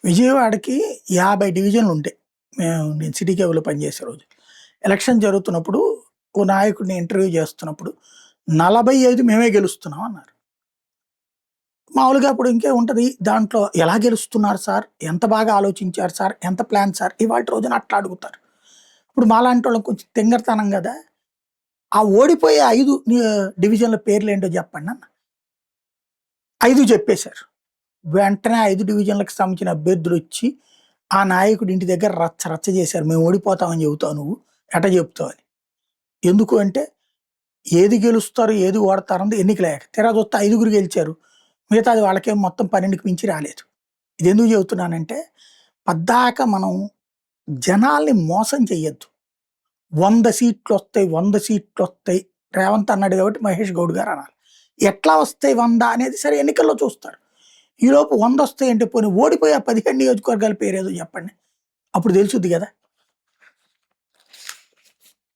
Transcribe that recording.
విజయవాడకి 50 డివిజన్లు ఉంటాయి. నేను సిటీ కేబుల్‌లో పనిచేసే రోజు. ఎలక్షన్ జరుగుతున్నప్పుడు ఓ నాయకుడిని ఇంటర్వ్యూ చేస్తున్నప్పుడు 45 మేమే గెలుస్తున్నాం అన్నారు. మామూలుగా అప్పుడు ఇంకేముంటది దాంట్లో ఎలా గెలుస్తున్నారు సార్? ఎంత బాగా ఆలోచించారు సార్? ఎంత ప్లాన్ సార్? ఇవాల్టి రోజున అట్లా అడుగుతారు. ఇప్పుడు మాలాంటోళ్ళం కొంచెం తింగరతనం గదా! ఆ ఓడిపోయే 5 డివిజన్ల పేర్లేంటో చెప్పండన్న. 5 చెప్పేశారు. వెంటనే 5 డివిజన్‌లకు సంబంధించిన అభ్యర్థులొచ్చి, ఆ నాయకుడి ఇంటి దగ్గర రచ్చ రచ్చ చేశారు. "మేము ఓడిపోతామని చెబుతావు నువ్వు. ఎట్టా చెప్తావు" అని. ఎందుకు అంటే, ఏది గెలుస్తారు, ఏది ఓడతారన్నది ఎన్నికలయ్యాక. తీరా చూస్తే 5గురు గెలిచారు. మిగతాది వాళ్ళకేం మొత్తం 12కి మించి రాలేదు. ఇదెందుకు చెబుతున్నానంటే, పద్దాక మనం జనాల్ని మోసం చెయ్యొద్దు. 100 సీట్లొస్తాయి, 100 సీట్లొస్తాయి. రేవంత్ అన్నాడు కాబట్టి మహేష్ గౌడ్ గారు అనాలి. ఎట్లా వస్తాయి 100 అనేది సరే ఎన్నికల్లో చూస్తారు. ఈలోపు 100 వస్తాయంటే పోనీ ఓడిపోయి ఆ 15 నియోజకవర్గాల పేరేదో చెప్పండి. అప్పుడు తెలుసుద్ది గదా!